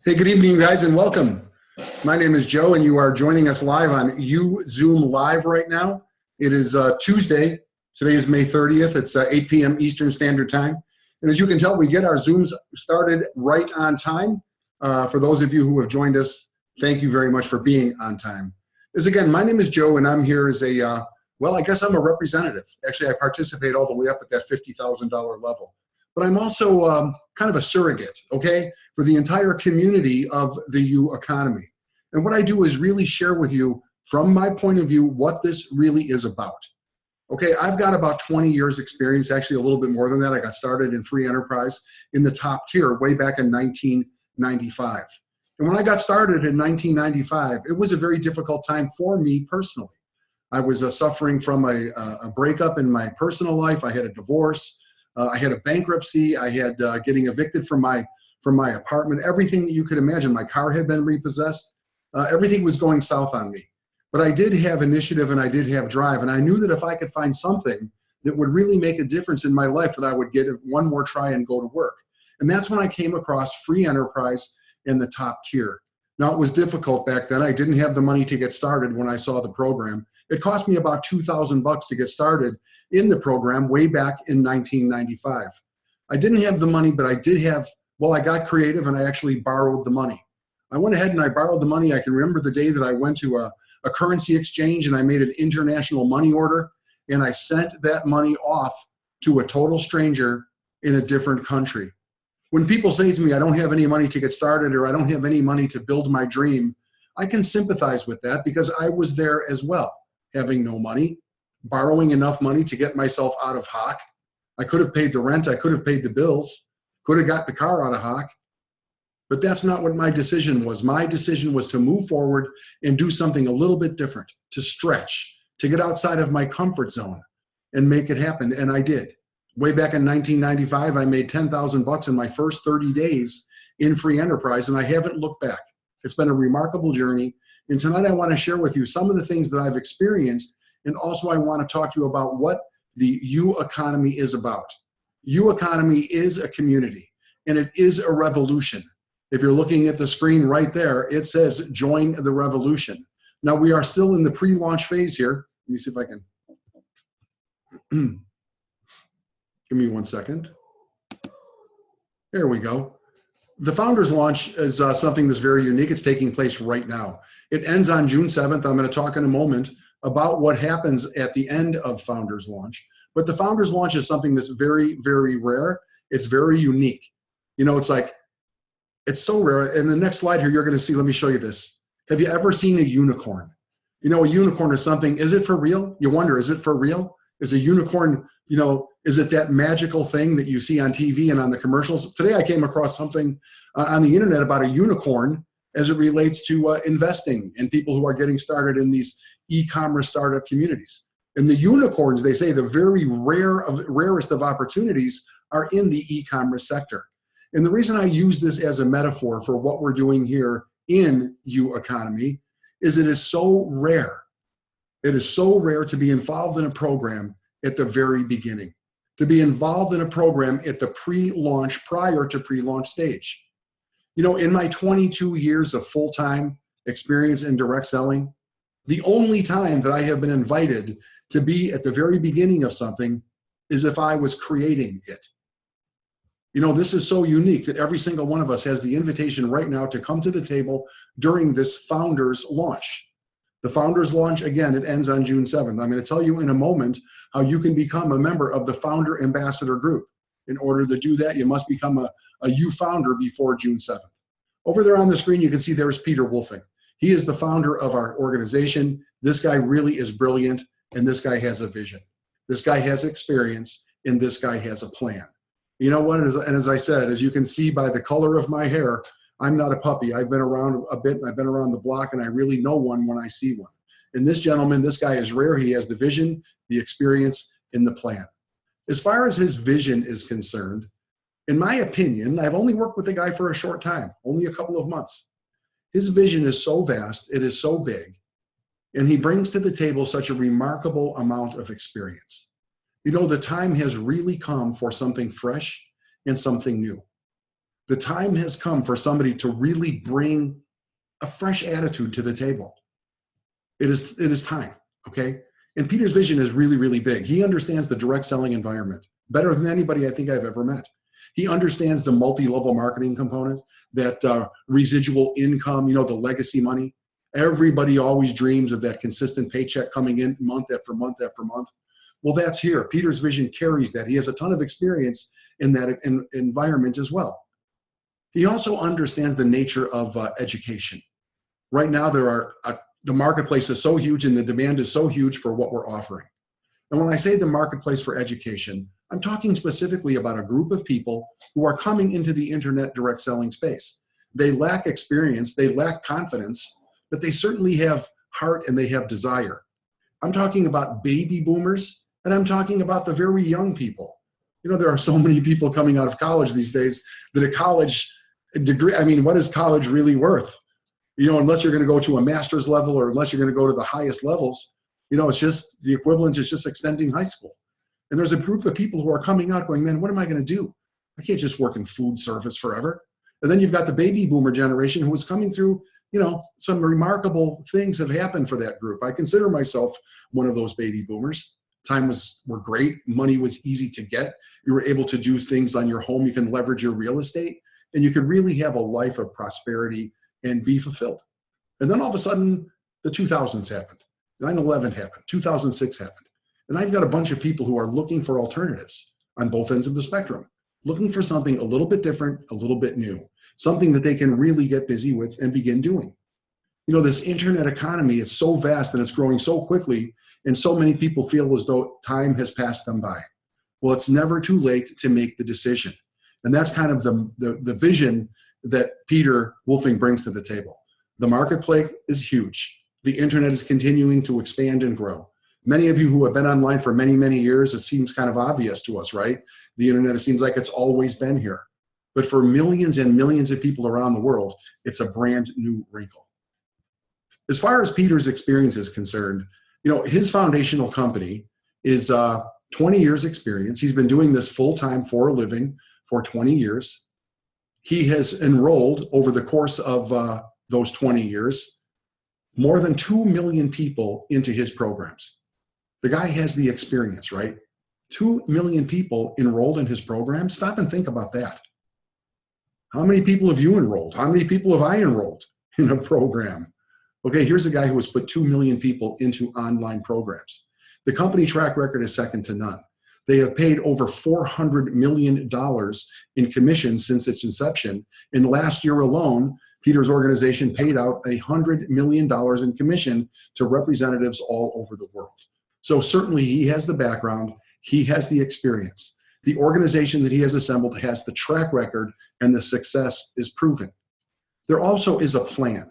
Hey, good evening, guys, and welcome. My name is Joe, and you are joining us live on Zoom Live right now. It is Tuesday. Today is May 30th. It's 8 p.m. Eastern Standard Time. And as you can tell, we get our Zooms started right on time. For those of you who have joined us, thank you very much for being on time. Again, my name is Joe, and I'm here as a, well, I guess I'm a representative. Actually, I participate all the way up at that $50,000 level. But I'm also kind of a surrogate, okay, for the entire community of the U economy. And what I do is really share with you, from my point of view, what this really is about. Okay, I've got about 20 years experience, actually a little bit more than that. I got started in free enterprise in the top tier way back in 1995. And when I got started in 1995, it was a very difficult time for me personally. I was suffering from a breakup in my personal life. I had a divorce. I had a bankruptcy. I had getting evicted from my apartment. Everything that you could imagine. My car had been repossessed. Everything was going south on me. But I did have initiative and I did have drive. And I knew that if I could find something that would really make a difference in my life, that I would get one more try and go to work. And that's when I came across free enterprise in the top tier. Now, it was difficult back then. I didn't have the money to get started when I saw the program. It cost me about $2,000 to get started in the program way back in 1995. I didn't have the money, but I did have, well, I got creative and I actually borrowed the money. I went ahead and I borrowed the money. I can remember the day that I went to a currency exchange and I made an international money order, and I sent that money off to a total stranger in a different country. When people say to me, I don't have any money to get started, or I don't have any money to build my dream, I can sympathize with that because I was there as well, having no money, borrowing enough money to get myself out of hock. I could have paid the rent, I could have paid the bills, could have got the car out of hock, but that's not what my decision was. My decision was to move forward and do something a little bit different, to stretch, to get outside of my comfort zone and make it happen, and I did. Way back in 1995, I made $10,000 in my first 30 days in free enterprise, and I haven't looked back. It's been a remarkable journey, and tonight I want to share with you some of the things that I've experienced, and also I want to talk to you about what the U economy is about. U economy is a community, and it is a revolution. If you're looking at the screen right there, it says join the revolution. Now, we are still in the pre-launch phase here. Let me see if I can. Give me 1 second. There we go. The Founders Launch is something that's very unique. It's taking place right now. It ends on June 7th. I'm going to talk in a moment about what happens at the end of Founders Launch. But the Founders Launch is something that's very, very rare. It's very unique. You know, it's like, it's so rare. In the next slide here, you're going to see, let me show you this. Have you ever seen a unicorn? You know, a unicorn is something, is it for real? You wonder, is it for real? Is a unicorn, you know, is it that magical thing that you see on TV and on the commercials? Today I came across something on the internet about a unicorn as it relates to investing and people who are getting started in these e-commerce startup communities. And the unicorns, they say, the very rarest of opportunities are in the e-commerce sector. And the reason I use this as a metaphor for what we're doing here in U economy is it is so rare. It is so rare to be involved in a program at the very beginning, to be involved in a program at the pre-launch, prior to pre-launch stage. You know, in my 22 years of full-time experience in direct selling, the only time that I have been invited to be at the very beginning of something is if I was creating it. You know, this is so unique that every single one of us has the invitation right now to come to the table during this Founders Launch. The Founders Launch, again, it ends on June 7th. I'm going to tell you in a moment how you can become a member of the Founder Ambassador Group. In order to do that, you must become a U Founder before June 7th. Over there on the screen, you can see there's Peter Wolfing. He is the founder of our organization. This guy really is brilliant, and this guy has a vision. This guy has experience, and this guy has a plan. You know what? And as I said, as you can see by the color of my hair, I'm not a puppy. I've been around a bit, and I've been around the block, and I really know one when I see one. And this gentleman, this guy is rare. He has the vision, the experience, and the plan. As far as his vision is concerned, in my opinion, I've only worked with the guy for a short time, only a couple of months. His vision is so vast, it is so big, and he brings to the table such a remarkable amount of experience. You know, the time has really come for something fresh and something new. The time has come for somebody to really bring a fresh attitude to the table. It is time, okay? And Peter's vision is really, really big. He understands the direct selling environment better than anybody I think I've ever met. He understands the multi-level marketing component, that residual income, the legacy money. Everybody always dreams of that consistent paycheck coming in month after month after month. Well, that's here. Peter's vision carries that. He has a ton of experience in that environment as well. He also understands the nature of education. Right now, the marketplace is so huge and the demand is so huge for what we're offering. And when I say the marketplace for education, I'm talking specifically about a group of people who are coming into the internet direct selling space. They lack experience, they lack confidence, but they certainly have heart and they have desire. I'm talking about baby boomers, and I'm talking about the very young people. There are so many people coming out of college these days that a college degree, what is college really worth? Unless you're going to go to a master's level or unless you're going to go to the highest levels, it's just the equivalent is just extending high school. And there's a group of people who are coming out going, man, what am I going to do? I can't just work in food service forever. And then you've got the baby boomer generation who is coming through, some remarkable things have happened for that group. I consider myself one of those baby boomers. Times were great. Money was easy to get. You were able to do things on your home. You can leverage your real estate and you could really have a life of prosperity and be fulfilled. And then all of a sudden, the 2000s happened. 9/11 happened. 2006 happened. And I've got a bunch of people who are looking for alternatives on both ends of the spectrum, looking for something a little bit different, a little bit new, something that they can really get busy with and begin doing. This internet economy is so vast and it's growing so quickly, and so many people feel as though time has passed them by. Well, it's never too late to make the decision. And that's kind of the vision that Peter Wolfing brings to the table. The marketplace is huge. The internet is continuing to expand and grow. Many of you who have been online for many, many years, it seems kind of obvious to us, right? The internet, it seems like it's always been here. But for millions and millions of people around the world, it's a brand new wrinkle. As far as Peter's experience is concerned, his foundational company is 20 years experience. He's been doing this full-time for a living for 20 years. He has enrolled over the course of those 20 years, more than 2 million people into his programs. The guy has the experience, right? 2 million people enrolled in his program. Stop and think about that. How many people have you enrolled? How many people have I enrolled in a program? Okay, here's a guy who has put 2 million people into online programs. The company track record is second to none. They have paid over $400 million in commissions since its inception. In last year alone, Peter's organization paid out $100 million in commission to representatives all over the world. So certainly he has the background, he has the experience. The organization that he has assembled has the track record, and the success is proven. There also is a plan,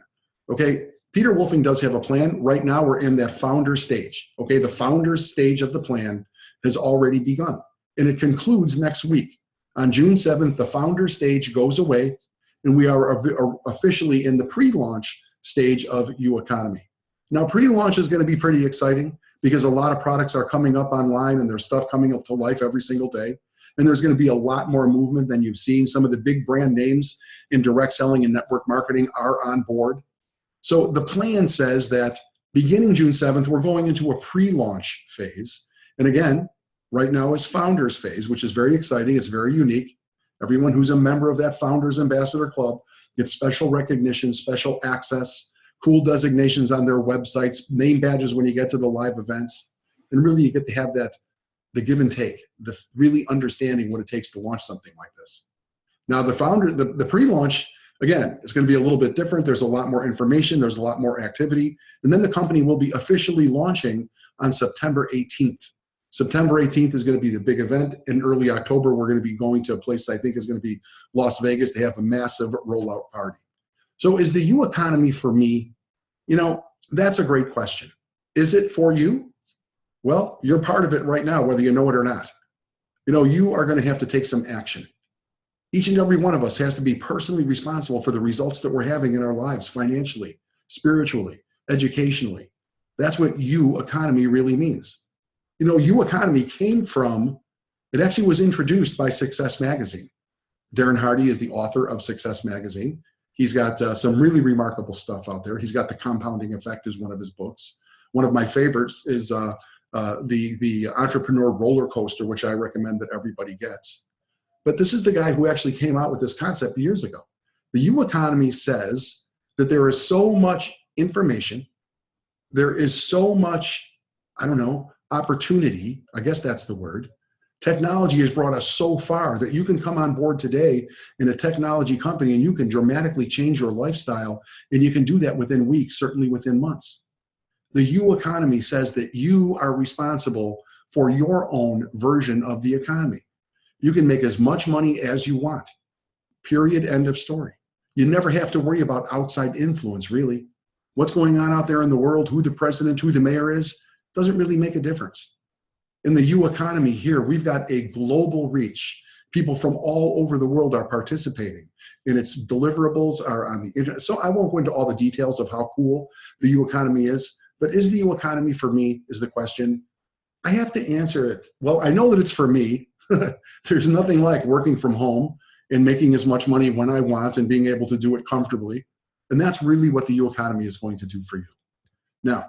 okay? Peter Wolfing does have a plan. Right now we're in that founder stage, okay? The founder's stage of the plan has already begun, and it concludes next week. On June 7th, the founder stage goes away, and we are officially in the pre-launch stage of U-Economy. Now, pre-launch is going to be pretty exciting because a lot of products are coming up online and there's stuff coming up to life every single day. And there's going to be a lot more movement than you've seen. Some of the big brand names in direct selling and network marketing are on board. So the plan says that beginning June 7th, we're going into a pre-launch phase. And again, right now is founders phase, which is very exciting. It's very unique. Everyone who's a member of that Founders Ambassador Club gets special recognition, special access, cool designations on their websites, name badges when you get to the live events. And really you get to have that, the give and take, the really understanding what it takes to launch something like this. Now the pre-launch, again, it's going to be a little bit different. There's a lot more information. There's a lot more activity. And then the company will be officially launching on September 18th. September 18th is going to be the big event. In early October, we're going to be going to a place I think is going to be Las Vegas to have a massive rollout party. So is the U-Economy for me? That's a great question. Is it for you? Well, you're part of it right now, whether you know it or not. You are going to have to take some action. Each and every one of us has to be personally responsible for the results that we're having in our lives, financially, spiritually, educationally. That's what U-Economy really means. U-Economy came from, it actually was introduced by Success Magazine. Darren Hardy is the author of Success Magazine. He's got some really remarkable stuff out there. He's got The Compounding Effect as one of his books. One of my favorites is the Entrepreneur Roller Coaster, which I recommend that everybody gets. But this is the guy who actually came out with this concept years ago. The U economy says that there is so much information, there is so much, I don't know, opportunity, I guess that's the word. Technology has brought us so far that you can come on board today in a technology company and you can dramatically change your lifestyle, and you can do that within weeks, certainly within months. The U economy says that you are responsible for your own version of the economy. You can make as much money as you want. Period, end of story. You never have to worry about outside influence, really. What's going on out there in the world, who the president, who the mayor is, doesn't really make a difference. In the U economy here, we've got a global reach. People from all over the world are participating, and its deliverables are on the internet. So I won't go into all the details of how cool the U economy is, but is the U economy for me, is the question. I have to answer it. Well, I know that it's for me. There's nothing like working from home and making as much money when I want and being able to do it comfortably. And that's really what the U economy is going to do for you. Now,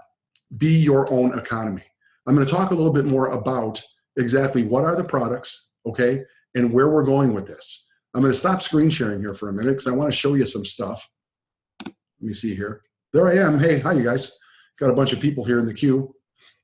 be your own economy. I'm going to talk a little bit more about exactly what are the products, okay, and where we're going with this. I'm going to stop screen sharing here for a minute because I want to show you some stuff. Let me see here. There I am. Hey, hi, you guys. Got a bunch of people here in the queue.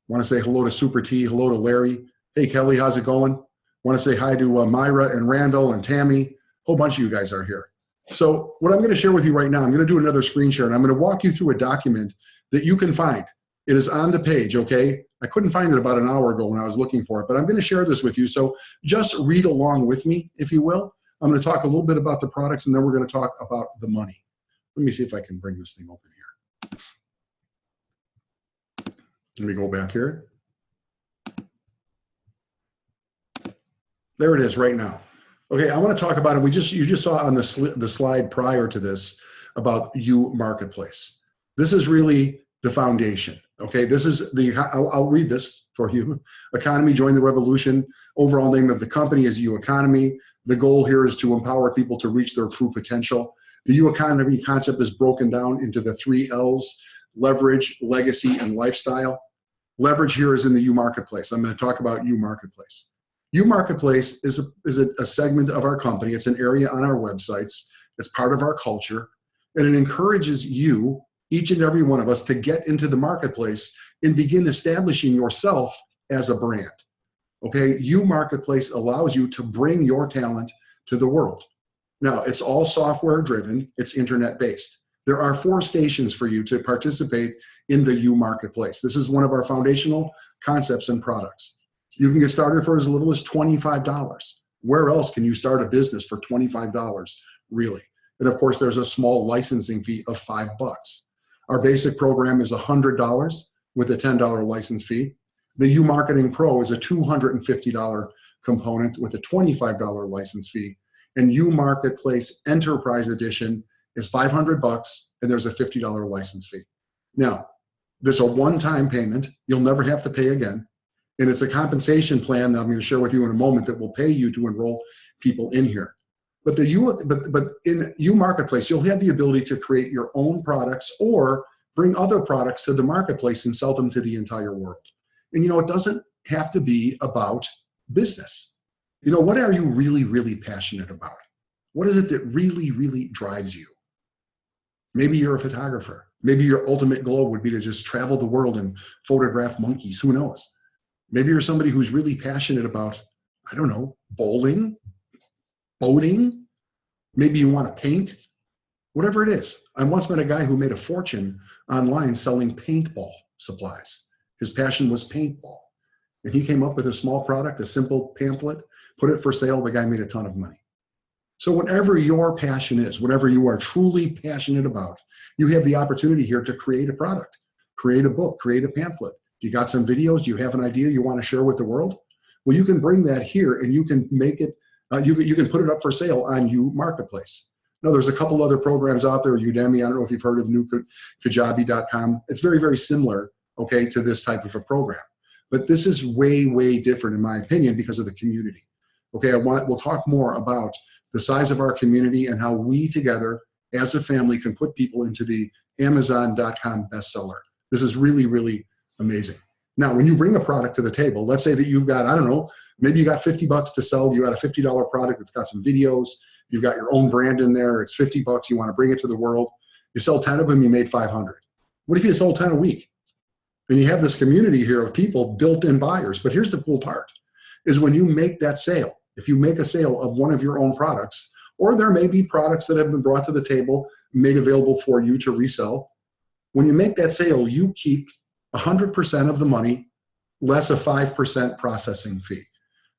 Want to say hello to Super T, hello to Larry. Hey, Kelly, how's it going? Want to say hi to Myra and Randall and Tammy. A whole bunch of you guys are here. So what I'm going to share with you right now, I'm going to do another screen share, and I'm going to walk you through a document that you can find. It is on the page, okay? I couldn't find it about an hour ago when I was looking for it, but I'm going to share this with you. So just read along with me, if you will. I'm going to talk a little bit about the products, and then we're going to talk about the money. Let me see if I can bring this thing open here. Let me go back here. There it is right now. Okay, I want to talk about it. You just saw on the slide prior to this about U Marketplace. This is really the foundation. Okay, this is I'll read this for you. Economy, join the revolution. Overall name of the company is U Economy. The goal here is to empower people to reach their true potential. The U Economy concept is broken down into the 3 L's: leverage, legacy, and lifestyle. Leverage here is in the U Marketplace. I'm going to talk about U Marketplace. U Marketplace is a segment of our company. It's an area on our websites. It's part of our culture, and it encourages you, each and every one of us, to get into the marketplace and begin establishing yourself as a brand. Okay, U Marketplace allows you to bring your talent to the world. Now, it's all software driven, it's internet based. There are 4 stations for you to participate in the U Marketplace. This is one of our foundational concepts and products. You can get started for as little as $25. Where else can you start a business for $25, really? And of course, there's a small licensing fee of $5. Our basic program is $100 with a $10 license fee. The U Marketing Pro is a $250 component with a $25 license fee. And U Marketplace Enterprise Edition is $500, and there's a $50 license fee. Now, there's a one-time payment. You'll never have to pay again. And it's a compensation plan that I'm going to share with you in a moment that will pay you to enroll people in here. But in U Marketplace, you'll have the ability to create your own products or bring other products to the marketplace and sell them to the entire world. And you know, it doesn't have to be about business. You know, what are you really, really passionate about? What is it that really, really drives you? Maybe you're a photographer. Maybe your ultimate goal would be to just travel the world and photograph monkeys. Who knows? Maybe you're somebody who's really passionate about, I don't know, bowling, boating. Maybe you want to paint, whatever it is. I once met a guy who made a fortune online selling paintball supplies. His passion was paintball. And he came up with a small product, a simple pamphlet, put it for sale. The guy made a ton of money. So whatever your passion is, whatever you are truly passionate about, you have the opportunity here to create a product, create a book, create a pamphlet. You got some videos, do you have an idea you want to share with the world? Well, you can bring that here and you can make it, you can put it up for sale on U Marketplace. Now, there's a couple other programs out there, Udemy, I don't know if you've heard of newkajabi.com. It's very, very similar, okay, to this type of a program. But this is way, way different in my opinion because of the community. Okay, we'll talk more about the size of our community and how we together as a family can put people into the Amazon.com bestseller. This is really, really amazing. Now, when you bring a product to the table, let's say that you've got, I don't know, maybe you got $50 to sell, you got a $50 product that's got some videos, you've got your own brand in there, it's $50, you want to bring it to the world. You sell 10 of them, you made 500. What if you sold 10 a week? And you have this community here of people, built-in buyers. But here's the cool part, is when you make that sale, if you make a sale of one of your own products, or there may be products that have been brought to the table, made available for you to resell, when you make that sale, you keep 100% of the money, less a 5% processing fee.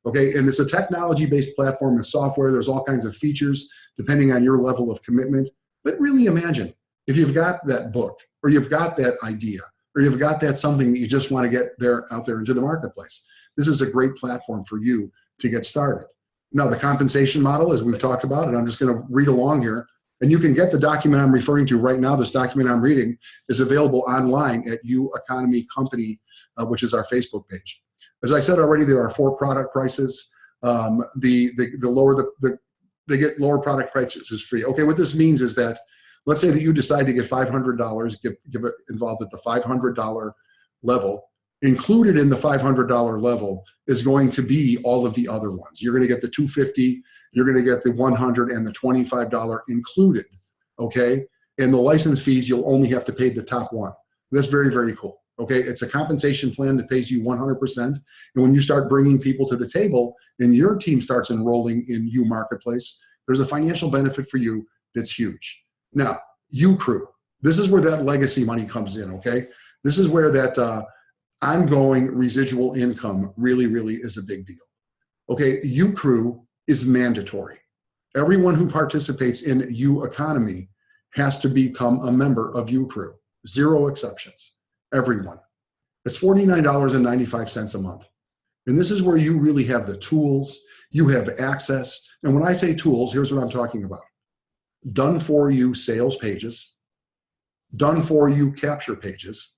Okay, and it's a technology-based platform and software. There's all kinds of features depending on your level of commitment. But really imagine if you've got that book, or you've got that idea, or you've got that something that you just want to get out there into the marketplace. This is a great platform for you to get started. Now, the compensation model, as we've talked about, and I'm just going to read along here, and you can get the document I'm referring to right now. This document I'm reading is available online at U Economy Company, which is our Facebook page. As I said already, there are 4 product prices. They get lower product prices is free. Okay, what this means is that, let's say that you decide to get $500, get involved at the $500 level. Included in the $500 level is going to be all of the other ones. You're going to get the $250, you're going to get the $100 and the $25 included, okay? And the license fees, you'll only have to pay the top one. That's very, very cool, okay? It's a compensation plan that pays you 100%. And when you start bringing people to the table and your team starts enrolling in U Marketplace, there's a financial benefit for you that's huge. Now, U Crew, this is where that legacy money comes in, okay? This is where that ongoing residual income really, really is a big deal. Okay, U Crew is mandatory. Everyone who participates in U Economy has to become a member of U Crew. 0 exceptions, everyone. It's $49.95 a month. And this is where you really have the tools, you have access. And when I say tools, here's what I'm talking about. Done for you sales pages, done for you capture pages,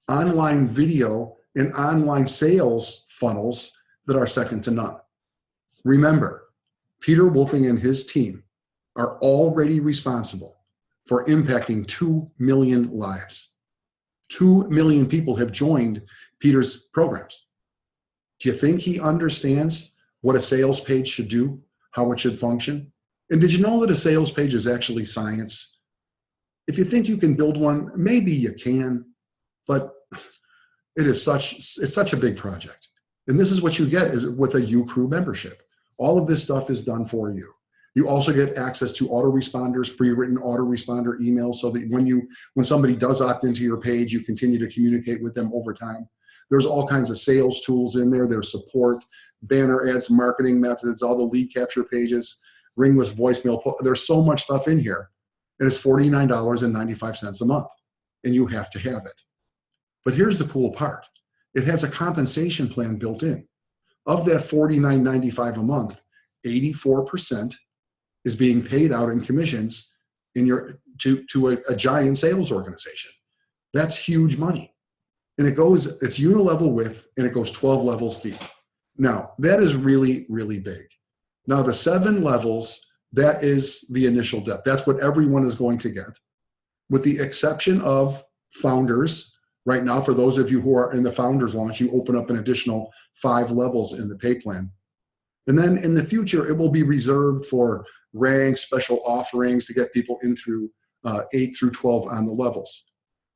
online video and online sales funnels that are second to none. Remember, Peter Wolfing and his team are already responsible for impacting 2 million lives. 2 million people have joined Peter's programs. Do you think he understands what a sales page should do, how it should function? And did you know that a sales page is actually science? If you think you can build one, maybe you can, but it's such a big project. And this is what you get is with a U Crew membership. All of this stuff is done for you. You also get access to autoresponders, pre-written autoresponder emails, so that when somebody does opt into your page, you continue to communicate with them over time. There's all kinds of sales tools in there. There's support, banner ads, marketing methods, all the lead capture pages, ringless voicemail. There's so much stuff in here. And it's $49.95 a month. And you have to have it. But here's the cool part. It has a compensation plan built in. Of that $49.95 a month, 84% is being paid out in commissions to a giant sales organization. That's huge money. And it's unilevel width, and it goes 12 levels deep. Now, that is really, really big. Now, the 7 levels, that is the initial depth. That's what everyone is going to get, with the exception of founders. Right now, for those of you who are in the founders launch, you open up an additional 5 levels in the pay plan. And then in the future, it will be reserved for ranks, special offerings to get people in through 8 through 12 on the levels.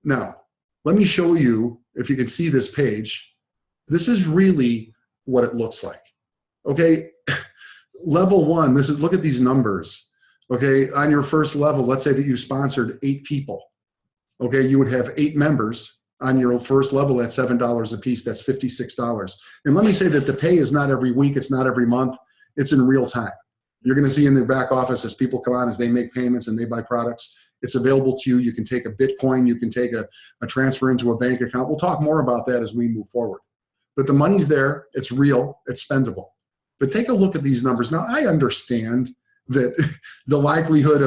Now, let me show you, if you can see this page, this is really what it looks like. Okay, level 1, look at these numbers. Okay, on your first level, let's say that you sponsored 8 people. Okay, you would have 8 members on your first level at $7 a piece. That's $56. And let me say that the pay is not every week, it's not every month, it's in real time. You're going to see in the back office as people come on, as they make payments and they buy products, it's available to you. You can take a Bitcoin, you can take a transfer into a bank account. We'll talk more about that as we move forward. But the money's there, it's real, it's spendable. But take a look at these numbers. Now, I understand that the likelihood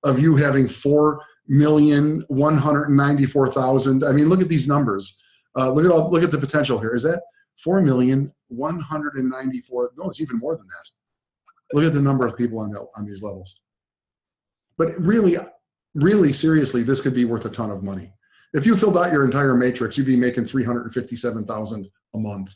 of you having 4,194,000. I mean, look at these numbers. Look at the potential here. Is that 4,194,000 194, no, it's even more than that. Look at the number of people on these levels. But really, really seriously, this could be worth a ton of money. If you filled out your entire matrix, you'd be making $357,000 a month.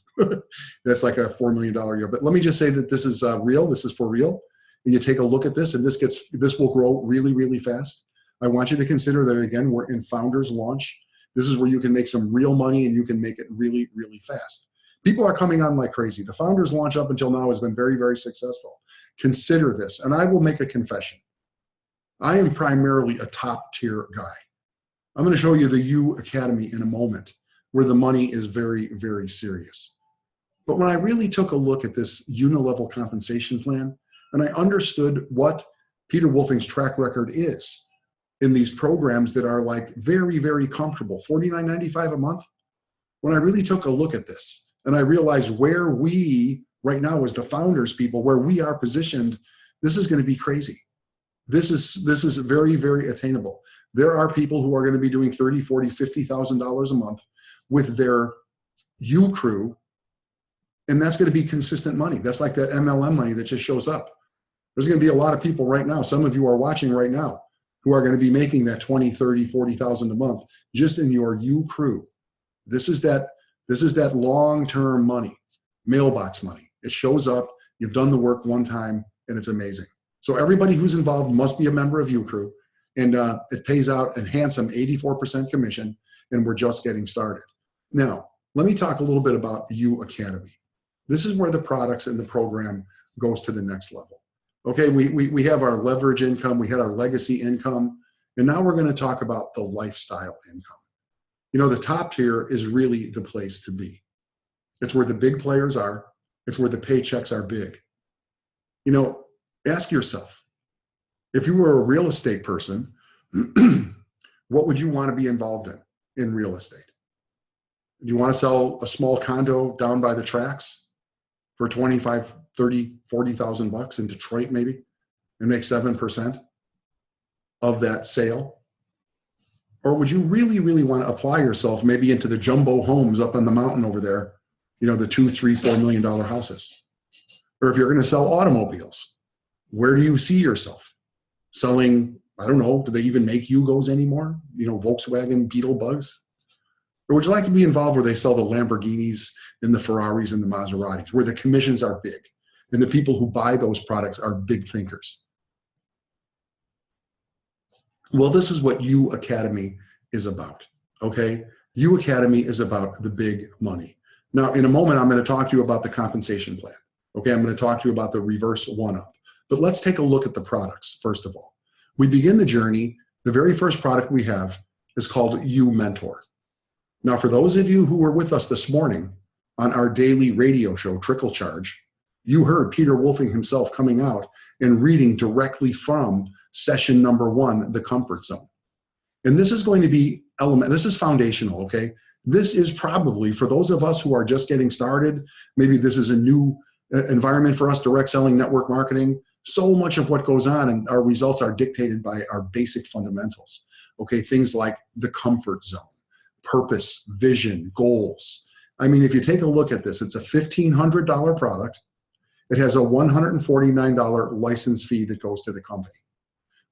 That's like a $4 million a year. But let me just say that this is real. This is for real. And you take a look at this, and this will grow really, really fast. I want you to consider that, again, we're in Founders Launch. This is where you can make some real money, and you can make it really, really fast. People are coming on like crazy. The Founders Launch up until now has been very, very successful. Consider this, and I will make a confession. I am primarily a top tier guy. I'm going to show you the U Academy in a moment, where the money is very, very serious. But when I really took a look at this unilevel compensation plan, and I understood what Peter Wolfing's track record is in these programs that are like very, very comfortable, $49.95 a month, when I really took a look at this, and I realized where we, right now as the founders people, where we are positioned, this is going to be crazy. This is very, very attainable. There are people who are going to be doing $30,000, $40,000, $50,000 a month with their U crew, and that's going to be consistent money. That's like that MLM money that just shows up. There's going to be a lot of people right now, some of you are watching right now, who are going to be making that $20,000, $30,000, $40,000 a month just in your U crew. This is that long-term money, mailbox money. It shows up, you've done the work one time, and it's amazing. So everybody who's involved must be a member of U crew, and it pays out a handsome 84% commission, and we're just getting started. Now, let me talk a little bit about U Academy. This is where the products and the program goes to the next level. Okay, we have our leverage income, we had our legacy income, and now we're going to talk about the lifestyle income. You know, the top tier is really the place to be. It's where the big players are. It's where the paychecks are big. You know, ask yourself, if you were a real estate person, what would you want to be involved in real estate? Do you want to sell a small condo down by the tracks for 25, 30, 40,000 bucks in Detroit maybe, and make 7% of that sale? Or would you really, really want to apply yourself maybe into the jumbo homes up on the mountain over there, you know, the $2, $3, $4 million houses? Or if you're going to sell automobiles, where do you see yourself selling? I don't know, do they even make Yugos anymore? You know, Volkswagen Beetle Bugs? Or would you like to be involved where they sell the Lamborghinis and the Ferraris and the Maseratis, where the commissions are big and the people who buy those products are big thinkers? Well, this is what U Academy is about, okay? U Academy is about the big money. Now, in a moment, I'm going to talk to you about the compensation plan, okay? I'm going to talk to you about the reverse one-up. But let's take a look at the products, first of all. We begin the journey, the very first product we have is called U Mentor. Now, for those of you who were with us this morning on our daily radio show, Trickle Charge, you heard Peter Wolfing himself coming out and reading directly from session number 1, the comfort zone. And this is going to be this is foundational, okay? This is probably, for those of us who are just getting started, maybe this is a new environment for us, direct selling, network marketing. So much of what goes on and our results are dictated by our basic fundamentals, okay? Things like the comfort zone, purpose, vision, goals. I mean, if you take a look at this, it's a $1,500 product. It has a $149 license fee that goes to the company.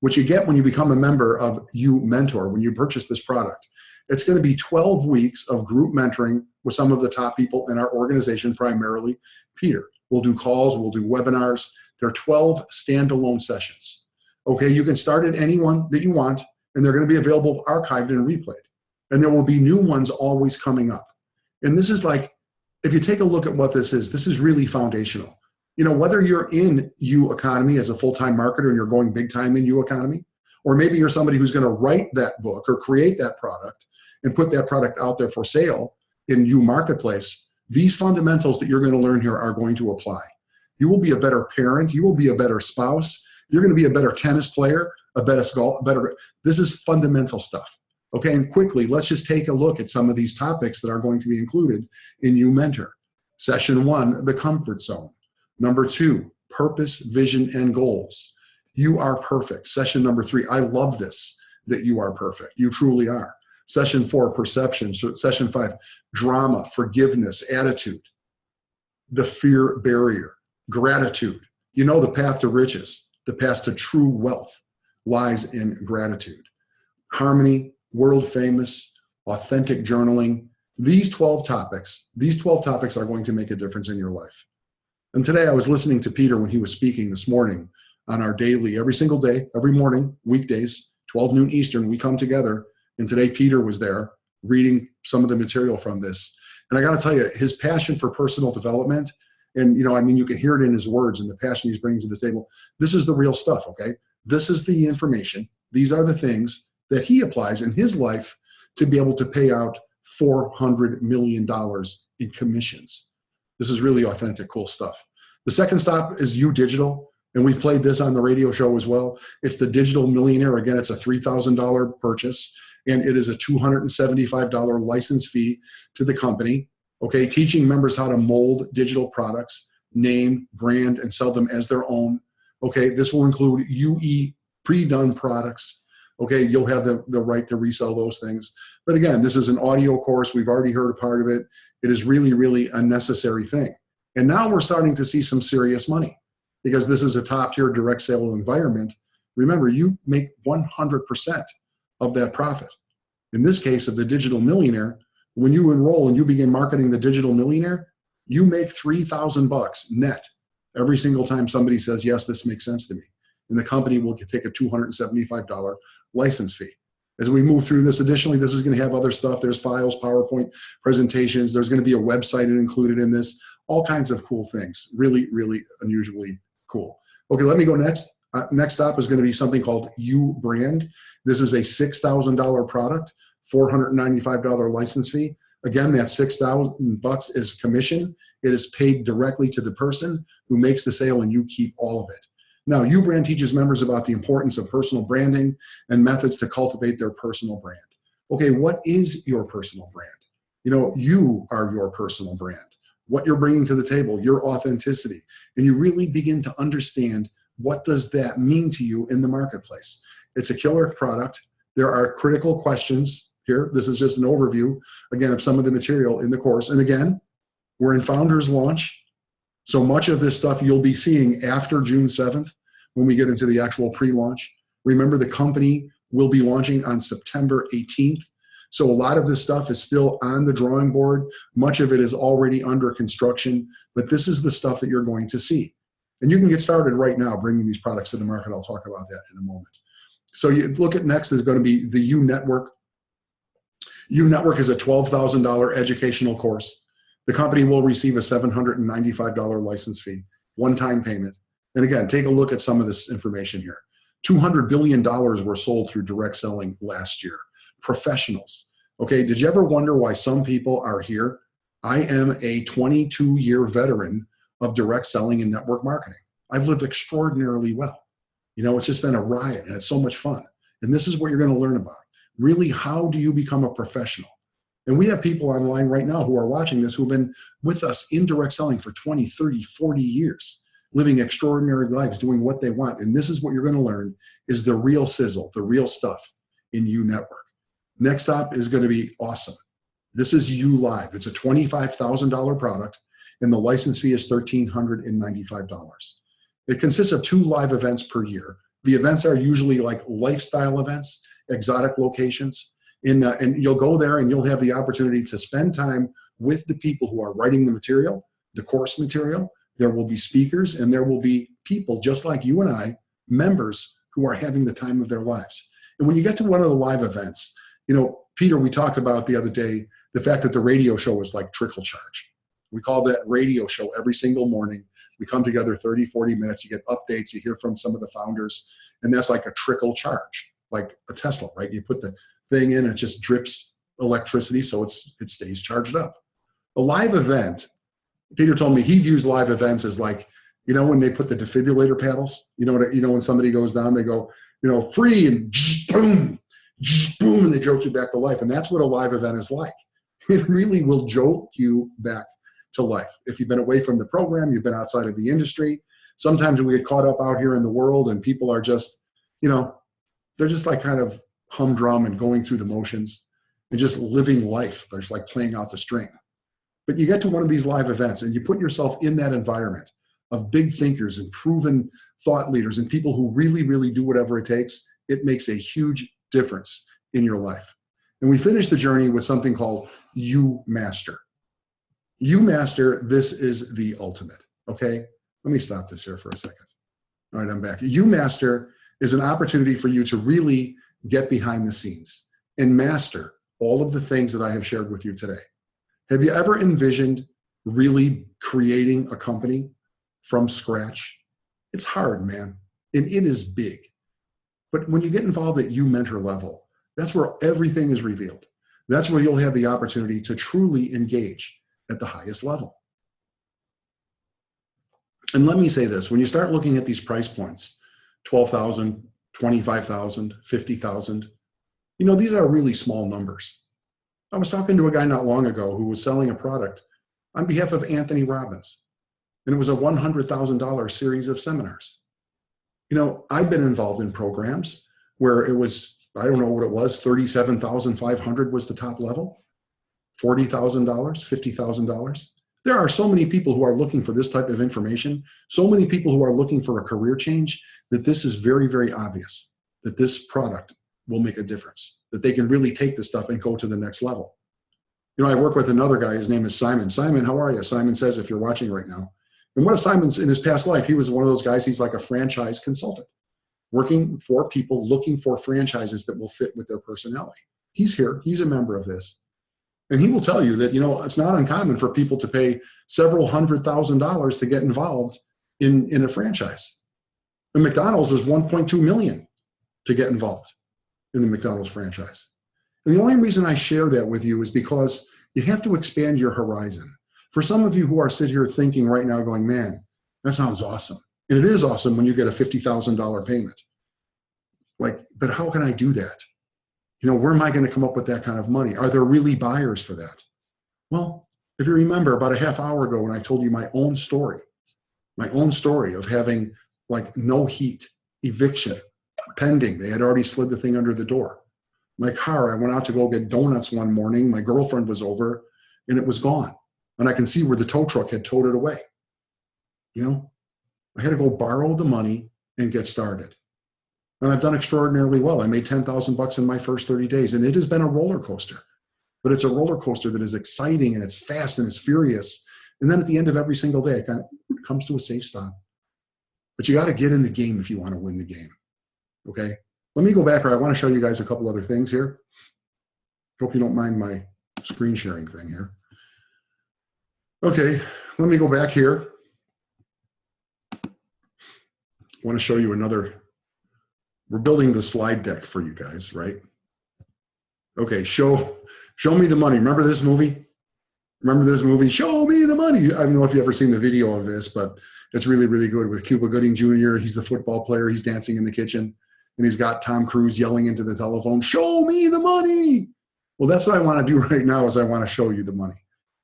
What you get when you become a member of U Mentor, when you purchase this product, it's going to be 12 weeks of group mentoring with some of the top people in our organization, primarily Peter. We'll do calls, we'll do webinars. There are 12 standalone sessions. Okay, you can start at any one that you want, and they're going to be available archived and replayed. And there will be new ones always coming up. And this is like, if you take a look at what this is really foundational. You know, whether you're in U Economy as a full-time marketer and you're going big time in U Economy, or maybe you're somebody who's going to write that book or create that product and put that product out there for sale in U Marketplace, these fundamentals that you're going to learn here are going to apply. You will be a better parent. You will be a better spouse. You're going to be a better tennis player, this is fundamental stuff. Okay, and quickly, let's just take a look at some of these topics that are going to be included in U Mentor. Session 1, the comfort zone. Number 2, purpose, vision, and goals. You are perfect. Session number 3, I love this, that you are perfect. You truly are. Session 4, perception. Session 5, drama, forgiveness, attitude. the fear barrier, gratitude. You know, the path to riches, the path to true wealth lies in gratitude. Harmony, world famous, authentic journaling. These 12 topics are going to make a difference in your life. And today I was listening to Peter when he was speaking this morning on our daily, every single day, every morning, weekdays, 12 noon Eastern, we come together. And today Peter was there reading some of the material from this. And I got to tell you, his passion for personal development, and you know, I mean, you can hear it in his words and the passion he's bringing to the table. This is the real stuff, okay? This is the information. These are the things that he applies in his life to be able to pay out $400 million in commissions. This is really authentic, cool stuff. The second stop is You Digital, and we've played this on the radio show as well. It's the Digital Millionaire. Again, it's a $3,000 purchase, and it is a $275 license fee to the company, okay? Teaching members how to mold digital products, name, brand, and sell them as their own, okay? This will include UE pre-done products, okay? You'll have the right to resell those things. But again, this is an audio course. We've already heard a part of it. It is really, really a necessary thing. And now we're starting to see some serious money because this is a top-tier direct sale environment. Remember, you make 100% of that profit. In this case of the Digital Millionaire, when you enroll and you begin marketing the Digital Millionaire, you make $3,000 net every single time somebody says, yes, this makes sense to me. And the company will take a $275 license fee. As we move through this, additionally, this is going to have other stuff. There's files, PowerPoint presentations. There's going to be a website included in this, all kinds of cool things. Really, really unusually cool. Okay, let me go next. Next stop is going to be something called You Brand. This is a $6,000 product, $495 license fee. Again, that $6,000 is commission. It is paid directly to the person who makes the sale, and you keep all of it. Now, You Brand teaches members about the importance of personal branding and methods to cultivate their personal brand. Okay, what is your personal brand? You know, you are your personal brand. What you're bringing to the table, your authenticity, and you really begin to understand what does that mean to you in the marketplace. It's a killer product. There are critical questions here. This is just an overview, again, of some of the material in the course. And again, we're in Founders Launch. So much of this stuff you'll be seeing after June 7th when we get into the actual pre-launch. Remember, the company will be launching on September 18th. So a lot of this stuff is still on the drawing board. Much of it is already under construction, but this is the stuff that you're going to see. And you can get started right now bringing these products to the market. I'll talk about that in a moment. So you look at next is going to be the You Network. You Network is a $12,000 educational course. The company will receive a $795 license fee, one-time payment. And again, take a look at some of this information here. $200 billion were sold through direct selling last year. Professionals. Okay, did you ever wonder why some people are here? I am a 22-year veteran of direct selling and network marketing. I've lived extraordinarily well. You know, it's just been a riot and it's so much fun. And this is what you're going to learn about. Really, how do you become a professional? And we have people online right now who are watching this who've been with us in direct selling for 20, 30, 40 years, living extraordinary lives, doing what they want. And this is what you're going to learn is the real sizzle, the real stuff in You Network. Next up is going to be awesome. This is You Live. It's a $25,000 product, and the license fee is $1,395. It consists of 2 live events per year. The events are usually like lifestyle events, exotic locations. And you'll go there and you'll have the opportunity to spend time with the people who are writing the material, the course material. There will be speakers and there will be people just like you and I, members who are having the time of their lives. And when you get to one of the live events, you know, Peter, we talked about the other day, the fact that the radio show is like trickle charge. We call that radio show every single morning. We come together 30, 40 minutes, you get updates, you hear from some of the founders, and that's like a trickle charge, like a Tesla, right? You put the thing in, it just drips electricity so it stays charged up. A live event, Peter told me he views live events as like, you know, when they put the defibrillator paddles, you know, when somebody goes down, they go, you know, free and boom, boom, and they jolt you back to life. And that's what a live event is like. It really will jolt you back to life. If you've been away from the program, you've been outside of the industry. Sometimes we get caught up out here in the world and people are just, you know, they're just like kind of humdrum and going through the motions and just living life. They're just like playing out the string. But you get to one of these live events and you put yourself in that environment of big thinkers and proven thought leaders and people who really, really do whatever it takes. It makes a huge difference in your life. And we finish the journey with something called You Master. You Master, this is the ultimate, okay? Let me stop this here for a second. All right, I'm back. You Master is an opportunity for you to really get behind the scenes and master all of the things that I have shared with you today. Have you ever envisioned really creating a company from scratch? It's hard, man, and it is big. But when you get involved at You Mentor level, that's where everything is revealed. That's where you'll have the opportunity to truly engage at the highest level. And let me say this, when you start looking at these price points, 12,000, 25,000, 50,000, you know, these are really small numbers. I was talking to a guy not long ago who was selling a product on behalf of Anthony Robbins, and it was a $100,000 series of seminars. You know, I've been involved in programs where it was, I don't know what it was, 37,500 was the top level, $40,000, $50,000. There are so many people who are looking for this type of information, so many people who are looking for a career change, that this is very, very obvious that this product will make a difference, that they can really take this stuff and go to the next level. You know, I work with another guy, his name is Simon. Simon, how are you? Simon says, if you're watching right now. And one of Simon's, in his past life, he was one of those guys, he's like a franchise consultant, working for people looking for franchises that will fit with their personality. He's here, he's a member of this. And he will tell you that, you know, it's not uncommon for people to pay several $100,000 to get involved in a franchise. And McDonald's is 1.2 million to get involved in the McDonald's franchise. And the only reason I share that with you is because you have to expand your horizon. For some of you who are sitting here thinking right now going, man, that sounds awesome. And it is awesome when you get a $50,000 payment. Like, but how can I do that? You know, where am I going to come up with that kind of money? Are there really buyers for that? Well, if you remember about a half hour ago when I told you my own story of having like no heat, eviction, pending. They had already slid the thing under the door. My car, I went out to go get donuts one morning. My girlfriend was over and it was gone. And I can see where the tow truck had towed it away. You know, I had to go borrow the money and get started. And I've done extraordinarily well. I made $10,000 in my first 30 days, and it has been a roller coaster. But it's a roller coaster that is exciting and it's fast and it's furious. And then at the end of every single day, it kind of comes to a safe stop. But you got to get in the game if you want to win the game. Okay? Let me go back, or I want to show you guys a couple other things here. Hope you don't mind my screen sharing thing here. Okay, let me go back here. I want to show you another. We're building the slide deck for you guys, right? Okay, show me the money. Remember this movie? Remember this movie? Show me the money. I don't know if you've ever seen the video of this, but it's really, really good with Cuba Gooding Jr. He's the football player. He's dancing in the kitchen, and he's got Tom Cruise yelling into the telephone, show me the money. Well, that's what I want to do right now is I want to show you the money.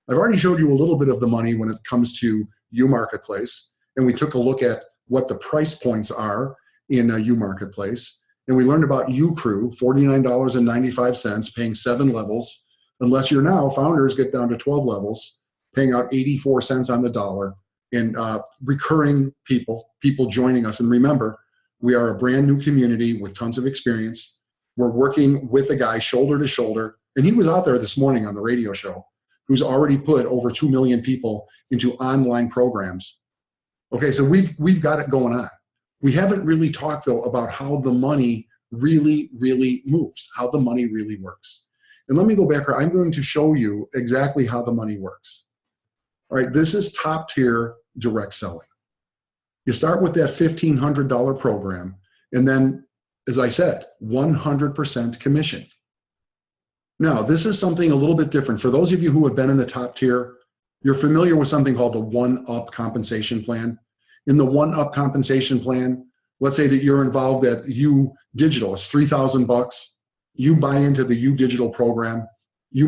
I've already showed you a little bit of the money when it comes to U Marketplace, and we took a look at what the price points are in U Marketplace, and we learned about U Crew, $49.95, paying 7 levels. Unless you're now, founders get down to 12 levels, paying out 84 cents on the dollar, and recurring people joining us. And remember, we are a brand new community with tons of experience. We're working with a guy shoulder to shoulder, and he was out there this morning on the radio show, who's already put over 2 million people into online programs. Okay, so we've got it going on. We haven't really talked, though, about how the money really, really moves, how the money really works. And let me go back here. I'm going to show you exactly how the money works. All right, this is top tier direct selling. You start with that $1,500 program, and then, as I said, 100% commission. Now, this is something a little bit different. For those of you who have been in the top tier, you're familiar with something called the one-up compensation plan. In the one-up compensation plan, let's say that you're involved at U Digital. It's $3,000. You buy into the U Digital program. You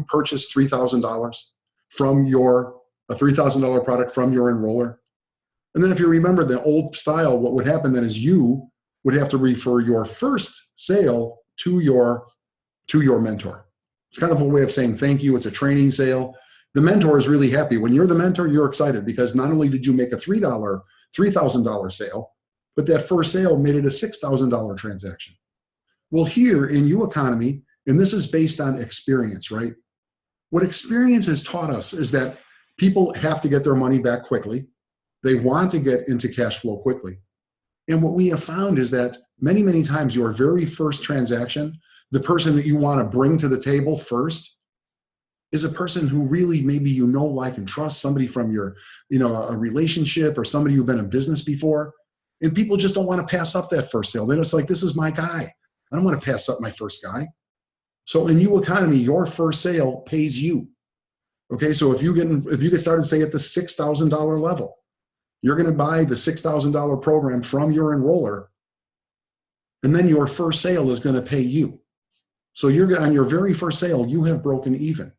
purchase $3,000 from a $3,000 product from your enroller. And then if you remember the old style, what would happen then is you would have to refer your first sale to your mentor. It's kind of a way of saying thank you. It's a training sale. The mentor is really happy. When you're the mentor, you're excited because not only did you make a $3,000 sale, but that first sale made it a $6,000 transaction. Well, here in U Economy, and this is based on experience, right? What experience has taught us is that people have to get their money back quickly. They want to get into cash flow quickly. And what we have found is that many, many times your very first transaction, the person that you want to bring to the table first is a person who really maybe you know, like, and trust, somebody from your, a relationship or somebody you've been in business before. And people just don't want to pass up that first sale. They're just like, this is my guy. I don't want to pass up my first guy. So in U Economy, your first sale pays you. Okay, so if you get started, say, at the $6,000 level, you're going to buy the $6,000 program from your enroller, and then your first sale is going to pay you. So on your very first sale, you have broken even.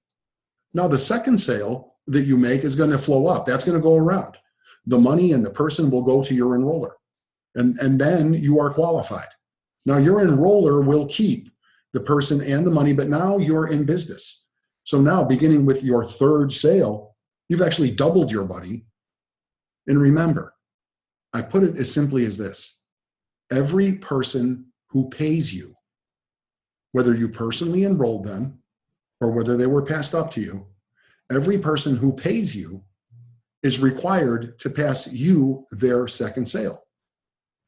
Now the second sale that you make is going to flow up. That's going to go around. The money and the person will go to your enroller, and then you are qualified. Now your enroller will keep the person and the money, but now you're in business. So now, beginning with your third sale, you've actually doubled your money. And remember, I put it as simply as this: every person who pays you, whether you personally enrolled them or whether they were passed up to you, every person who pays you is required to pass you their second sale.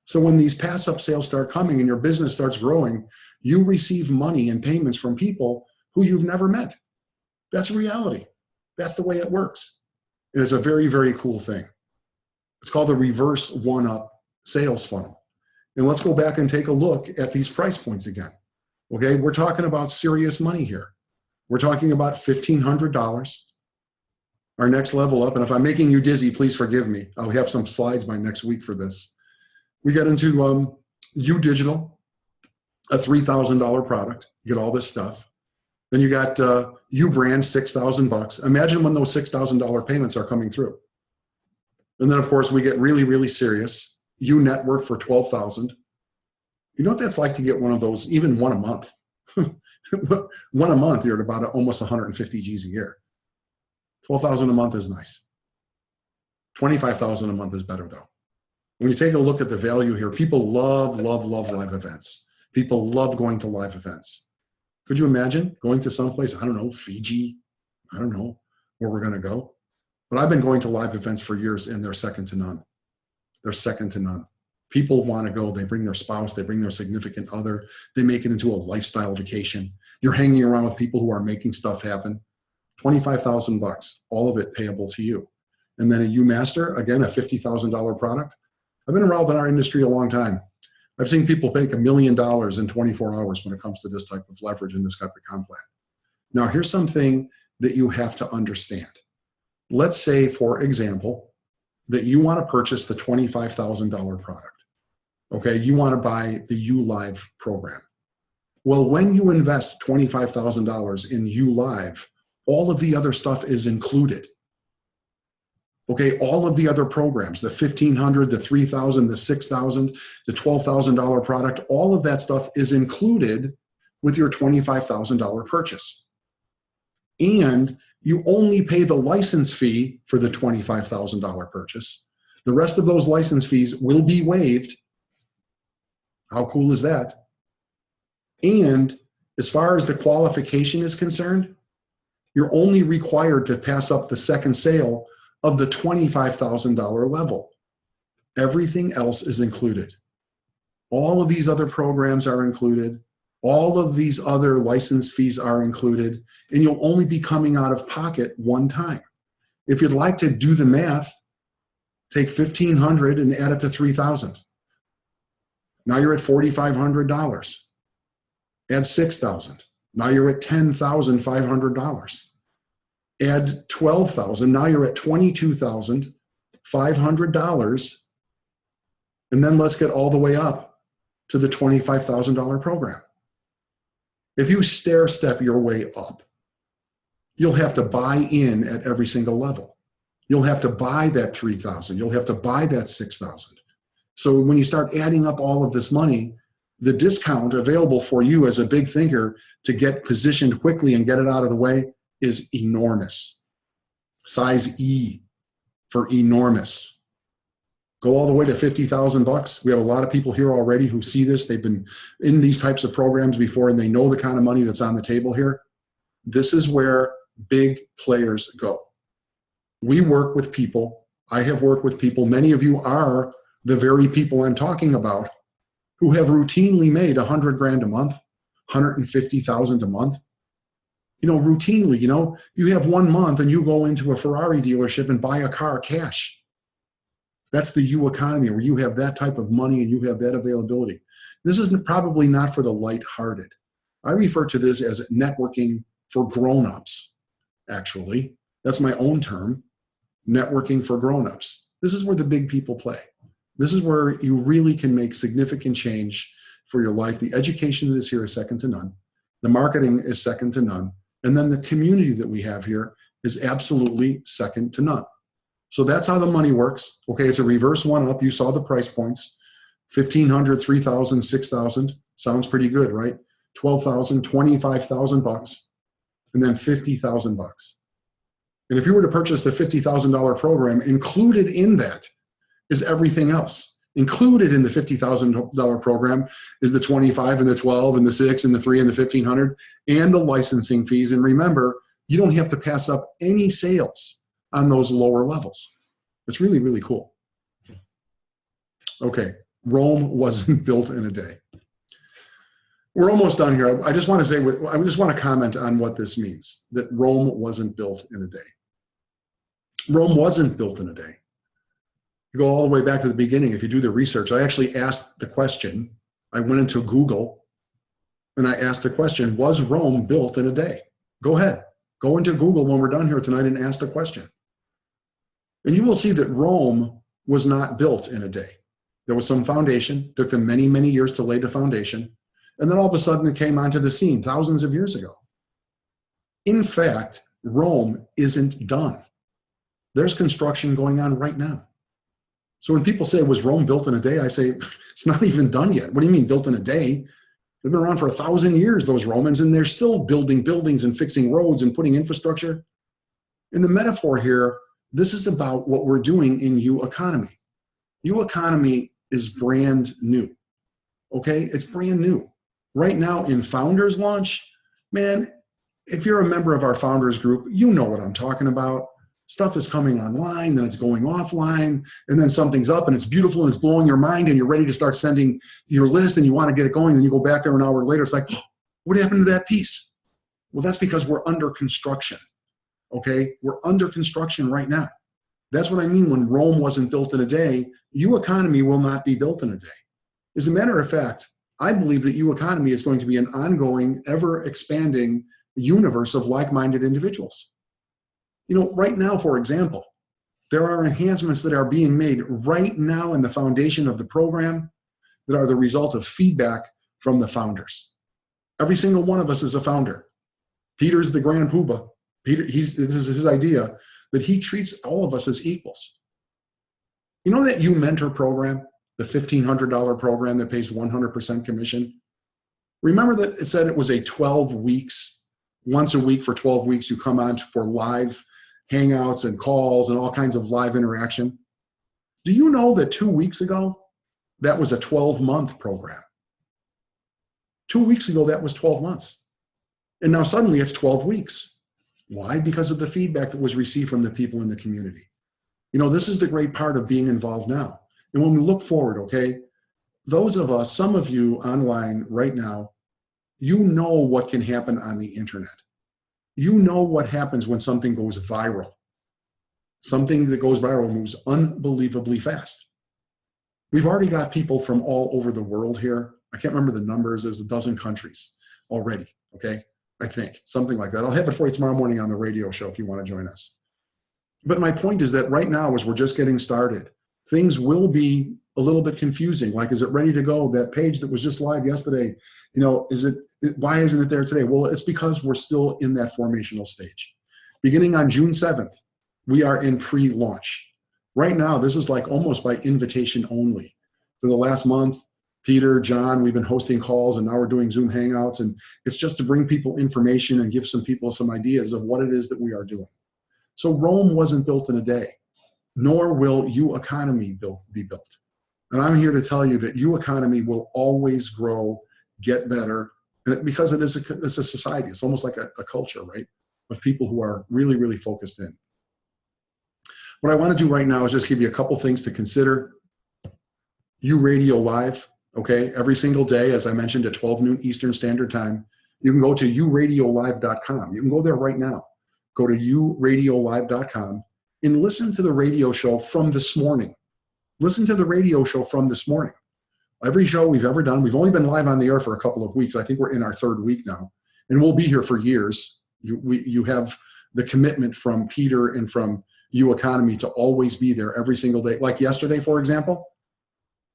So when these pass-up sales start coming and your business starts growing, you receive money and payments from people who you've never met. That's reality. That's the way it works. And it's a very, very cool thing. It's called the reverse one-up sales funnel. And let's go back and take a look at these price points again. Okay, we're talking about serious money here. We're talking about $1,500. Our next level up, and if I'm making you dizzy, please forgive me. I'll have some slides by next week for this. We get into U Digital, a $3,000 product. You get all this stuff. Then you got U Brand, $6,000. Imagine when those $6,000 payments are coming through. And then of course we get really, really serious. U Network for $12,000. You know what that's like to get one of those, even one a month? One a month, you're at about almost 150 G's a year. 12,000 a month is nice. 25,000 a month is better though. When you take a look at the value here, people love, love, love live events. People love going to live events. Could you imagine going to someplace, I don't know, Fiji? I don't know where we're going to go. But I've been going to live events for years, and they're second to none. They're second to none. People want to go. They bring their spouse. They bring their significant other. They make it into a lifestyle vacation. You're hanging around with people who are making stuff happen. 25,000 bucks, all of it payable to you. And then a UMaster, again, a $50,000 product. I've been around in our industry a long time. I've seen people make $1 million in 24 hours when it comes to this type of leverage and this type of comp plan. Now, here's something that you have to understand. Let's say, for example, that you want to purchase the $25,000 product. Okay, you want to buy the ULive program. Well, when you invest $25,000 in ULive, all of the other stuff is included. Okay, all of the other programs, the $1,500, the $3,000, the $6,000, the $12,000 product, all of that stuff is included with your $25,000 purchase. And you only pay the license fee for the $25,000 purchase. The rest of those license fees will be waived. How cool is that? And as far as the qualification is concerned, you're only required to pass up the second sale of the $25,000 level. Everything else is included. All of these other programs are included. All of these other license fees are included, and you'll only be coming out of pocket one time. If you'd like to do the math, take $1,500 and add it to $3,000. Now you're at $4,500. Add $6,000. Now you're at $10,500. Add $12,000. Now you're at $22,500. And then let's get all the way up to the $25,000 program. If you stair step your way up, you'll have to buy in at every single level. You'll have to buy that $3,000. You'll have to buy that $6,000. So when you start adding up all of this money, the discount available for you as a big thinker to get positioned quickly and get it out of the way is enormous. Size E for enormous. Go all the way to 50,000 bucks. We have a lot of people here already who see this. They've been in these types of programs before, and they know the kind of money that's on the table here. This is where big players go. We work with people. I have worked with people. Many of you are the very people I'm talking about who have routinely made 100 grand a month, 150,000 a month. You know, routinely, you know, you have 1 month and you go into a Ferrari dealership and buy a car cash. That's the U economy, where you have that type of money and you have that availability. This is probably not for the lighthearted. I refer to this as networking for grown-ups, actually. That's my own term, networking for grown-ups. This is where the big people play. This is where you really can make significant change for your life. The education that is here is second to none. The marketing is second to none. And then the community that we have here is absolutely second to none. So that's how the money works. Okay, it's a reverse one up. You saw the price points. 1,500, 3,000, 6,000. Sounds pretty good, right? 12,000, 25,000 bucks, and then 50,000 bucks. And if you were to purchase the $50,000 program, included in that is everything else. Included in the $50,000 program is the 25 and the 12 and the 6 and the 3 and the 1,500 and the licensing fees. And remember, you don't have to pass up any sales on those lower levels. It's really, really cool. Okay, Rome wasn't built in a day. We're almost done here. I just want to say, I just want to comment on what this means, that Rome wasn't built in a day. Rome wasn't built in a day. You go all the way back to the beginning. If you do the research, I actually asked the question. I went into Google and I asked the question, was Rome built in a day? Go ahead. Go into Google when we're done here tonight and ask the question. And you will see that Rome was not built in a day. There was some foundation. It took them many, many years to lay the foundation. And then all of a sudden it came onto the scene thousands of years ago. In fact, Rome isn't done. There's construction going on right now. So when people say, was Rome built in a day? I say, it's not even done yet. What do you mean built in a day? They've been around for 1,000 years, those Romans, and they're still building buildings and fixing roads and putting infrastructure. In the metaphor here, this is about what we're doing in U economy. U economy is brand new, okay? It's brand new. Right now in Founders Launch, man, if you're a member of our Founders group, you know what I'm talking about. Stuff is coming online, then it's going offline, and then something's up and it's beautiful and it's blowing your mind and you're ready to start sending your list and you want to get it going, and you go back there an hour later, it's like, what happened to that piece? Well, that's because we're under construction, okay? We're under construction right now. That's what I mean when Rome wasn't built in a day. U economy will not be built in a day. As a matter of fact, I believe that U economy is going to be an ongoing, ever expanding universe of like-minded individuals. You know, right now, for example, there are enhancements that are being made right now in the foundation of the program that are the result of feedback from the founders. Every single one of us is a founder. Peter's the grand poobah. This is his idea, that he treats all of us as equals. You know that U Mentor program, the $1,500 program that pays 100% commission? Remember that it said it was a 12 weeks, once a week for 12 weeks, you come on for live hangouts and calls and all kinds of live interaction. Do you know that 2 weeks ago, that was a 12-month program? 2 weeks ago, that was 12 months. And now suddenly it's 12 weeks. Why? Because of the feedback that was received from the people in the community. You know, this is the great part of being involved now. And when we look forward, okay, those of us, some of you online right now, you know what can happen on the internet. You know what happens when something goes viral. Something that goes viral moves unbelievably fast. We've already got people from all over the world here. I can't remember the numbers. There's a dozen countries already, okay? I think, something like that. I'll have it for you tomorrow morning on the radio show if you want to join us. But my point is that right now, as we're just getting started, things will be a little bit confusing. Like, is it ready to go? That page that was just live yesterday, you know, why isn't it there today? Well, it's because we're still in that formational stage. Beginning on June 7th, we are in pre-launch. Right now, this is like almost by invitation only. For the last month, Peter, John, we've been hosting calls, and now we're doing Zoom Hangouts, and it's just to bring people information and give some people some ideas of what it is that we are doing. So Rome wasn't built in a day, nor will U Economy be built. And I'm here to tell you that U Economy will always grow, get better, because it's a society. It's almost like a culture, right, of people who are really, really focused in. What I want to do right now is just give you a couple things to consider. U Radio Live, okay, every single day, as I mentioned, at 12 noon Eastern Standard Time. You can go to uradiolive.com. You can go there right now. Go to uradiolive.com and listen to the radio show from this morning. Listen to the radio show from this morning. Every show we've ever done, we've only been live on the air for a couple of weeks. I think we're in our 3rd week now, and we'll be here for years. You have the commitment from Peter and from U Economy to always be there every single day. Like yesterday, for example.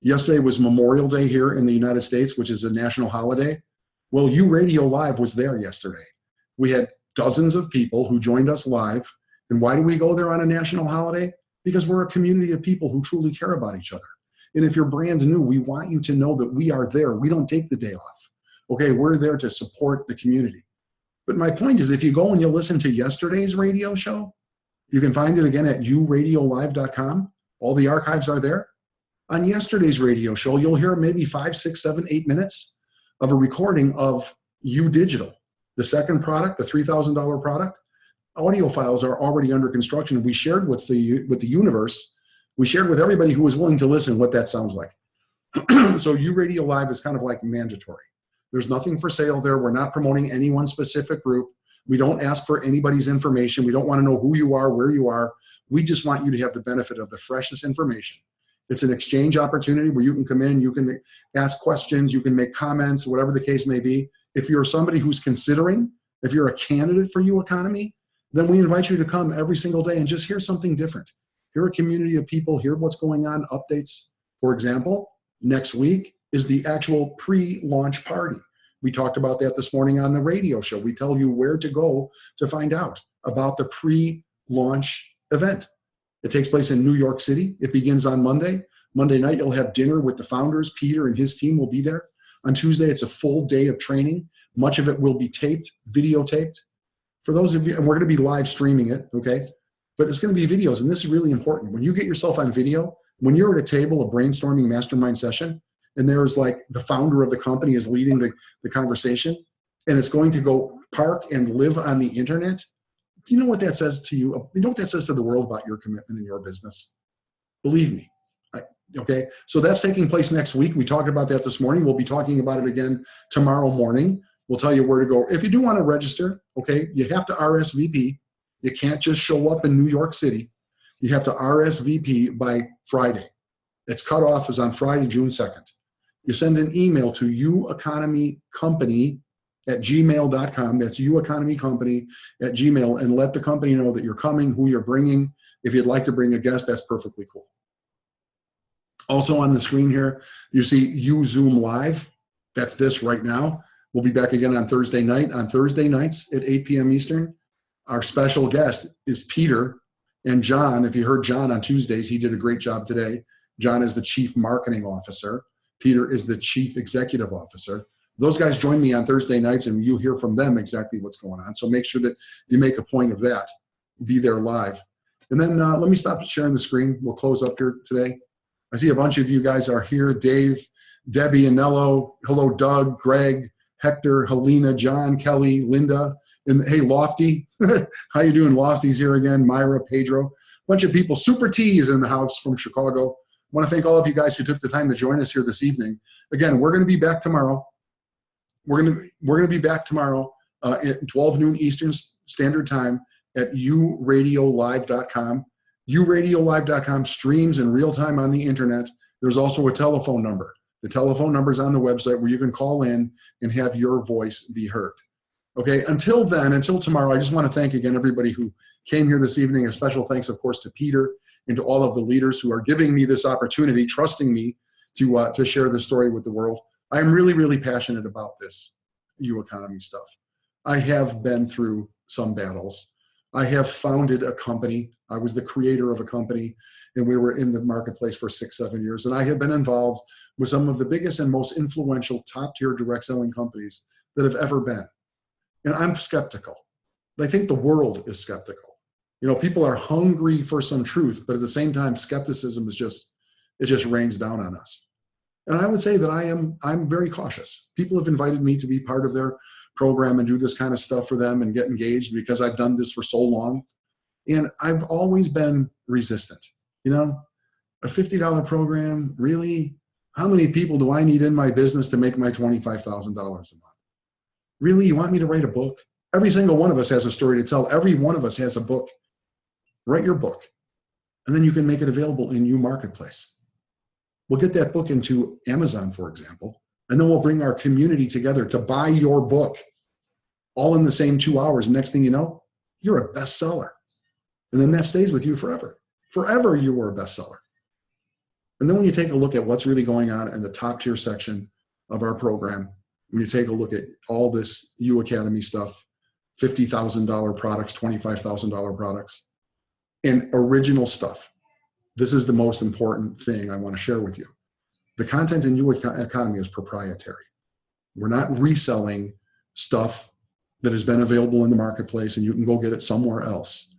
Yesterday was Memorial Day here in the United States, which is a national holiday. Well, U Radio Live was there yesterday. We had dozens of people who joined us live. And why do we go there on a national holiday? Because we're a community of people who truly care about each other. And if you're brand new, we want you to know that we are there. We don't take the day off. Okay, we're there to support the community. But my point is, if you go and you listen to yesterday's radio show, you can find it again at uradiolive.com. All the archives are there. On yesterday's radio show, you'll hear maybe 5, 6, 7, 8 minutes of a recording of U Digital, the second product, the $3,000 product. Audio files are already under construction. We shared with the universe. We shared with everybody who was willing to listen what that sounds like. So U Radio Live is kind of like mandatory. There's nothing for sale there. We're not promoting any one specific group. We don't ask for anybody's information. We don't want to know who you are, where you are. We just want you to have the benefit of the freshest information. It's an exchange opportunity where you can come in, you can ask questions, you can make comments, whatever the case may be. If you're somebody who's considering, if you're a candidate for U Economy, then we invite you to come every single day and just hear something different. Hear a community of people, hear what's going on, updates. For example, next week is the actual pre-launch party. We talked about that this morning on the radio show. We tell you where to go to find out about the pre-launch event. It takes place in New York City. It begins on Monday. Monday night, you'll have dinner with the founders. Peter and his team will be there. On Tuesday, it's a full day of training. Much of it will be taped, videotaped. For those of you, and we're going to be live streaming it, okay? But it's going to be videos, and this is really important. When you get yourself on video, when you're at a table, a brainstorming mastermind session, and there's like the founder of the company is leading the conversation, and it's going to go park and live on the internet, do you know what that says to you? You know what that says to the world about your commitment in your business? Believe me. Okay, so that's taking place next week. We talked about that this morning. We'll be talking about it again tomorrow morning. We'll tell you where to go. If you do want to register, okay, you have to RSVP. You can't just show up in New York City. You have to RSVP by Friday. Its cutoff is on Friday, June 2nd. You send an email to ueconomycompany@gmail.com. That's ueconomycompany@gmail, and let the company know that you're coming, who you're bringing. If you'd like to bring a guest, that's perfectly cool. Also on the screen here, you see Zoom Live. That's this right now. We'll be back again on Thursday night. On Thursday nights at 8 p.m. Eastern, our special guest is Peter and John. If you heard John on Tuesdays, he did a great job today. John is the Chief Marketing Officer. Peter is the Chief Executive Officer. Those guys join me on Thursday nights, and you hear from them exactly what's going on. So make sure that you make a point of that. Be there live. And then let me stop sharing the screen. We'll close up here today. I see a bunch of you guys are here. Dave, Debbie, Anello. Hello, Doug, Greg, Hector, Helena, John, Kelly, Linda, and hey, Lofty. How you doing? Lofty's here again. Myra, Pedro. A bunch of people. Super T is in the house from Chicago. I want to thank all of you guys who took the time to join us here this evening. Again, we're going to be back tomorrow. We're going to be back tomorrow at 12 noon Eastern Standard Time at uradiolive.com. uradiolive.com streams in real time on the internet. There's also a telephone number. The telephone number is on the website where you can call in and have your voice be heard. Okay, until then, until tomorrow, I just want to thank again everybody who came here this evening. A special thanks, of course, to Peter and to all of the leaders who are giving me this opportunity, trusting me to share this story with the world. I'm really, really passionate about this U Economy stuff. I have been through some battles. I have founded a company. I was the creator of a company, and we were in the marketplace for 6, 7 years. And I have been involved with some of the biggest and most influential top-tier direct selling companies that have ever been. And I'm skeptical. I think the world is skeptical. You know, people are hungry for some truth, but at the same time, skepticism is it just rains down on us. And I would say that I'm very cautious. People have invited me to be part of their program and do this kind of stuff for them and get engaged because I've done this for so long. And I've always been resistant. You know, a $50 program, really? How many people do I need in my business to make my $25,000 a month? Really? You want me to write a book? Every single one of us has a story to tell. Every one of us has a book. Write your book. And then you can make it available in YouMarketplace. We'll get that book into Amazon, for example, and then we'll bring our community together to buy your book all in the same 2 hours. Next thing you know, you're a bestseller. And then that stays with you forever. Forever you were a bestseller. And then when you take a look at what's really going on in the top tier section of our program, when you take a look at all this U Academy stuff, $50,000 products, $25,000 products, and original stuff, this is the most important thing I want to share with you. The content in U Academy is proprietary. We're not reselling stuff that has been available in the marketplace and you can go get it somewhere else.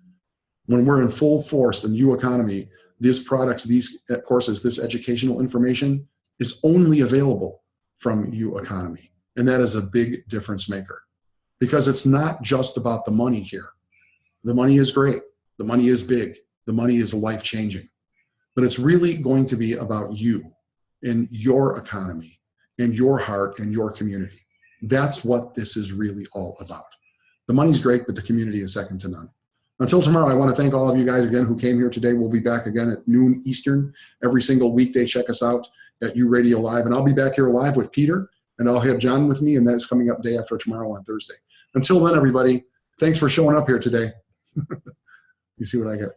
When we're in full force in U Academy, these products, these courses, this educational information is only available from U Academy. And that is a big difference maker because it's not just about the money here. The money is great. The money is big. The money is life-changing. But it's really going to be about you and your economy and your heart and your community. That's what this is really all about. The money's great, but the community is second to none. Until tomorrow, I want to thank all of you guys again who came here today. We'll be back again at noon Eastern every single weekday. Check us out at U-Radio Live. And I'll be back here live with Peter, and I'll have John with me, and that's coming up day after tomorrow on Thursday. Until then, everybody, thanks for showing up here today. You see what I got?